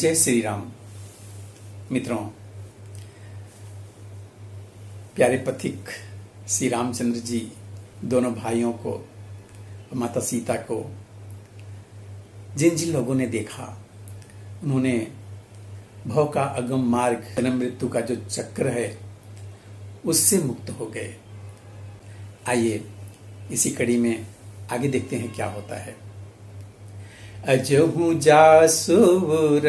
जय श्री राम। मित्रों, प्यारे पथिक श्री रामचंद्र जी दोनों भाइयों को, माता सीता को जिन जिन लोगों ने देखा, उन्होंने भव का अगम मार्ग, जन्म मृत्यु का जो चक्र है, उससे मुक्त हो गए। आइए इसी कड़ी में आगे देखते हैं क्या होता है। अजहु जासुर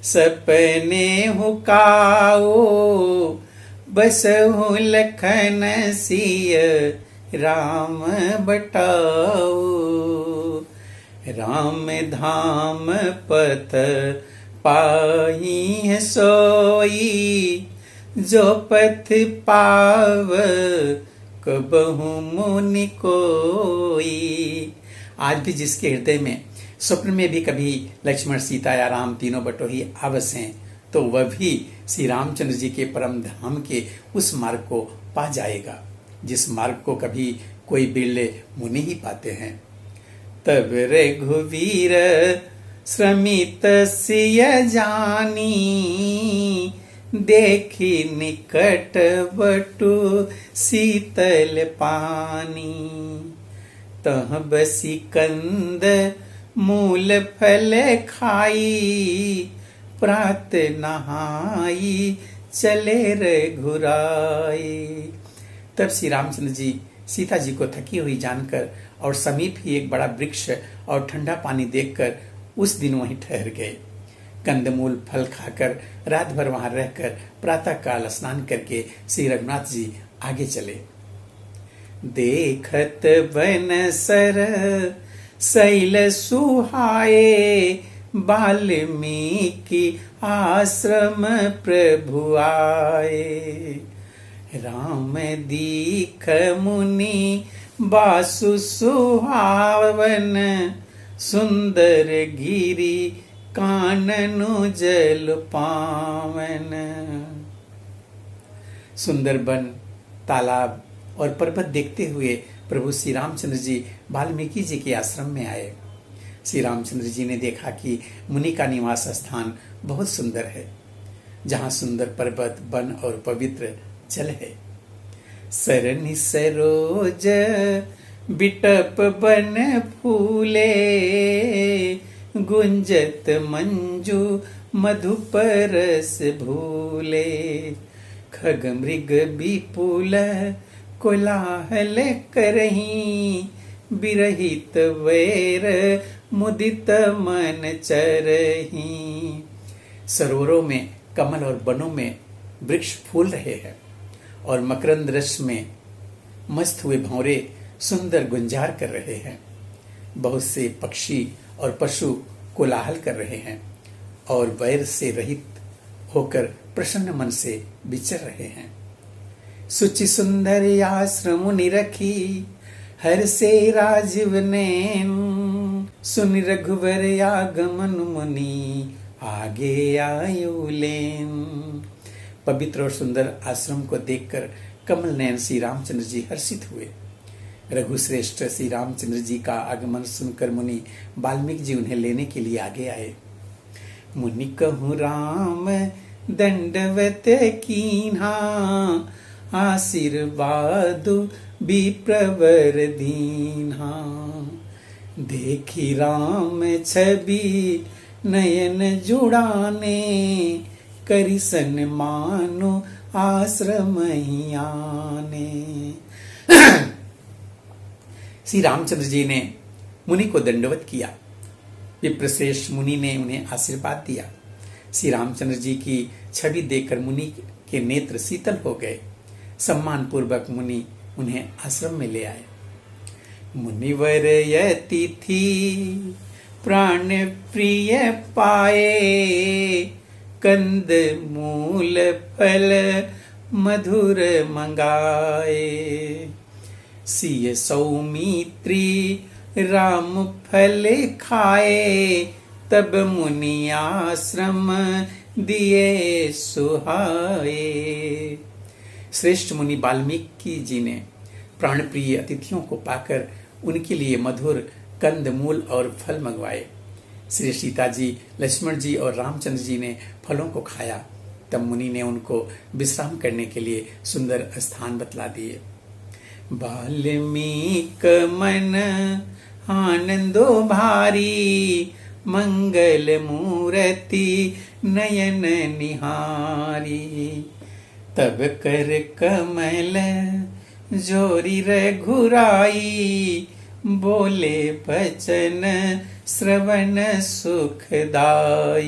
सपने हुकाओ, बसहु लखन सिय राम बटाओ। राम धाम पथ पाई सोई, जो पथ पाव कबहु मुनि कोई। आज भी जिसके हृदय में स्वप्न में भी कभी लक्ष्मण, सीता या राम तीनों बटोही अवश्य हैं, तो वह भी श्री रामचंद्र जी के परम धाम के उस मार्ग को पा जाएगा, जिस मार्ग को कभी कोई बिरले मुनि ही पाते हैं। तब रघुवीर श्रमित सिय जानी, देखी निकट बटु शीतल पानी। तह बसी कंद मूल फल खाई, प्रात नहाई चले रघुराई। तब श्री रामचंद्र जी सीता जी को थकी हुई जानकर और समीप ही एक बड़ा वृक्ष और ठंडा पानी देखकर उस दिन वहीं ठहर गए। कंदमूल फल खाकर रात भर वहां रहकर प्रातः काल स्नान करके श्री रघुनाथ जी आगे चले। देखत बन सर शैल सुहाए, वाल्मीकि आश्रम प्रभु आए। राम दीख मुनि बासु सुहावन, सुंदर गिरी काननु जल पावन। सुंदर वन, तालाब और पर्वत देखते हुए प्रभु श्री रामचंद्र जी वाल्मीकि जी के आश्रम में आए। श्री रामचंद्र जी ने देखा कि मुनि का निवास स्थान बहुत सुंदर है, जहाँ सुंदर पर्वत, वन और पवित्र जल है। सरनि सरोज बिटप बन फूले, गुंजत मंजू मधुप रस भूले। खग मृग विपुल कोलाहल करहीं, विरहित वैर मुदित मन चरहीं। सरोवरों में कमल और वनों में वृक्ष फूल रहे हैं और मकरंद रस में मस्त हुए भंवरे सुंदर गुंजार कर रहे हैं। बहुत से पक्षी और पशु कोलाहल कर रहे हैं और वैर से रहित होकर प्रसन्न मन से विचर रहे हैं। सुचि सुंदर आश्रम निरखी, हर से राजीव नैन। सुनि रघुवर आगमन मुनि, आगे आयु लेन। पवित्र और सुंदर आश्रम को देखकर कमल नयन श्री रामचंद्र जी हर्षित हुए। रघुश्रेष्ठ श्री रामचंद्र जी का आगमन सुनकर मुनि वाल्मीकि जी उन्हें लेने के लिए आगे आए। मुनि कहूँ राम दंडवत कीन्हा, आशीर्वाद विप्रवर दीन्हा। देखी राम छवि नयन जुड़ाने, करि सन्मानो आश्रम ही आने। श्री रामचंद्र जी ने मुनि को दंडवत किया। विप्रश्रेष्ठ मुनि ने उन्हें आशीर्वाद दिया। श्री रामचंद्र जी की छवि देखकर मुनि के नेत्र शीतल हो गए। सम्मान पूर्वक मुनि उन्हें आश्रम में ले आए। मुनिवर यतिथि प्राण प्रिय पाए, कंद मूल फल मधुर मंगाए। सिय सौमित्री राम फल खाए, तब मुनि आश्रम दिए सुहाए। श्रेष्ठ मुनि वाल्मीकि जी ने प्राण प्रिय अतिथियों को पाकर उनके लिए मधुर कंद मूल और फल मंगवाए। श्री सीता जी, लक्ष्मण जी और रामचंद्र जी ने फलों को खाया, तब मुनि ने उनको विश्राम करने के लिए सुंदर स्थान बतला दिए। वाल्मीक मन आनंदो भारी, मंगल मूर्ति नयन निहारी। तब कर कमल जोरी रघुराई, बोले बचन श्रवण सुखदाई।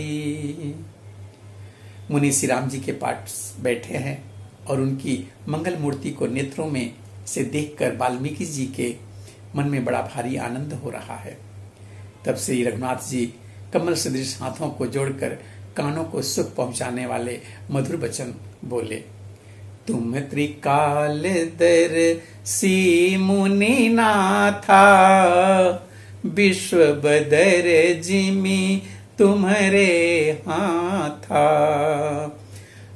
मुनि श्री राम जी के पास बैठे हैं और उनकी मंगल मूर्ति को नेत्रों में से देखकर वाल्मीकि जी के मन में बड़ा भारी आनंद हो रहा है। तब श्री रघुनाथ जी कमल सदृश हाथों को जोड़कर कानों को सुख पहुंचाने वाले मधुर वचन बोले। तुम त्रिकाल दर्शी मुनि नाथा, विश्व बदर जिमि तुम्हारे हाथा।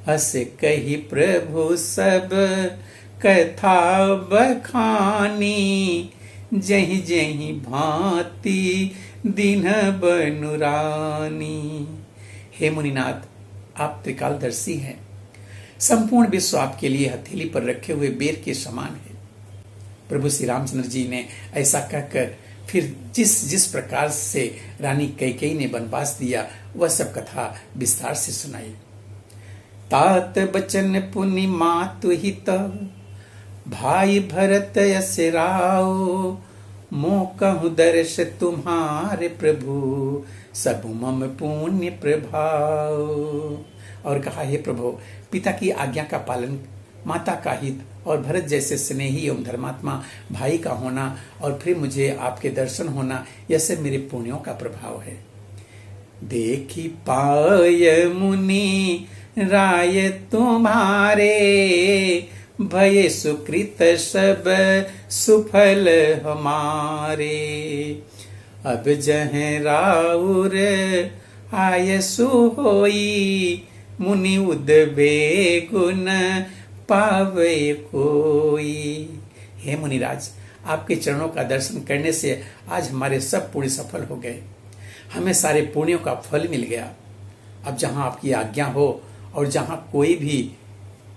हस कही प्रभु सब कथा बखानी, जहि जहि भांति दिन बनुरानी। हे मुनिनाथ, आप त्रिकालदर्शी हैं। संपूर्ण विश्व आपके लिए हथेली पर रखे हुए बेर के समान है। प्रभु श्री रामचंद्र जी ने ऐसा कहकर फिर जिस जिस प्रकार से रानी कैकेयी ने वनवास दिया वह सब कथा विस्तार से सुनाई। तात बचन पुनि मातु हित, भाई भरत यस राओ। मो कहूँ दर्श तुम्हारे प्रभु, सब मम पुण्य प्रभाव। और कहा, हे प्रभु, पिता की आज्ञा का पालन, माता का हित और भरत जैसे स्नेही एवं धर्मात्मा भाई का होना और फिर मुझे आपके दर्शन होना, यह सब मेरे पुण्यों का प्रभाव है। देखी पाय मुनि राय तुम्हारे, भय सुकृत सब सुफल हमारे। अब जह राउर आयसु होई, मुनि उद्वे गुण पावे कोई। हे मुनिराज, आपके चरणों का दर्शन करने से आज हमारे सब पुण्य सफल हो गए, हमें सारे पुण्यों का फल मिल गया। अब जहां आपकी आज्ञा हो और जहां कोई भी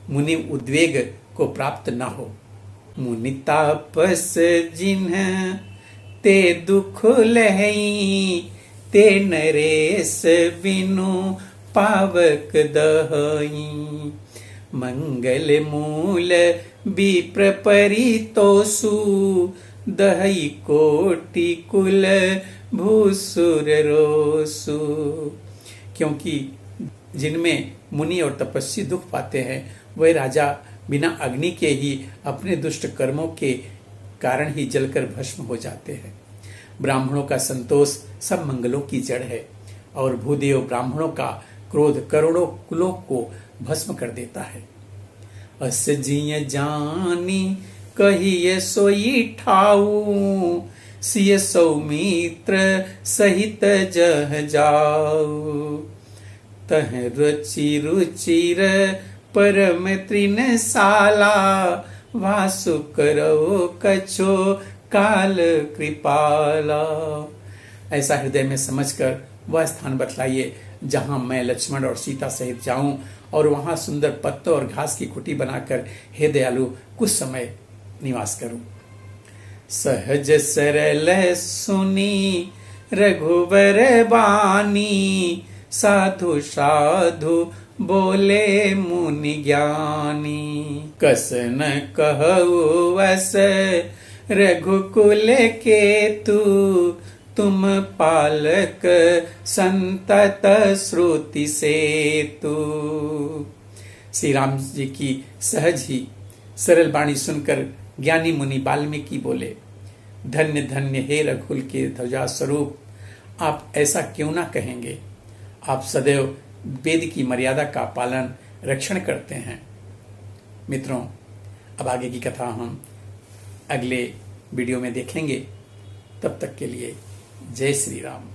मुनि उद्वेग को प्राप्त न हो। मुनि तापस जिन्ह ते दुख लहई, ते नरेश बिनु पावक दहई। मंगल मूल विप्र परितोषु, दहई कोटि कुल भूसुर रोसु। क्योंकि जिनमें मुनि और तपस्वी दुख पाते हैं वह राजा बिना अग्नि के ही अपने दुष्ट कर्मों के कारण ही जलकर भस्म हो जाते हैं। ब्राह्मणों का संतोष सब मंगलों की जड़ है और भूदेव ब्राह्मणों का क्रोध करोड़ों कुलों को भस्म कर देता है। अस जिय जानी कहिए सोई ठाऊ, सिय सौमित्र सहित जह जाऊ। तह रुचि रुचिर परम तृण साला, वासु करो कछो काल कृपाला। ऐसा हृदय में समझकर वह स्थान बतलाइए जहां मैं लक्ष्मण और सीता सहित जाऊं और वहां सुंदर पत्तों और घास की कुटी बनाकर हे दयालु कुछ समय निवास करूं। सहज सरल सुनी रघुबर बानी, साधु साधु बोले मुनि ज्ञानी। कस न कहु वस रघुकुल केतु, तुम पालक संतत श्रुति सेतु। श्री राम जी की सहज ही सरल वाणी सुनकर ज्ञानी मुनि वाल्मीकि बोले, धन्य धन्य हे रघुकुल के ध्वजा स्वरूप, आप ऐसा क्यों ना कहेंगे। आप सदैव वेद की मर्यादा का पालन रक्षण करते हैं। मित्रों, अब आगे की कथा हम अगले वीडियो में देखेंगे। तब तक के लिए जय श्री राम।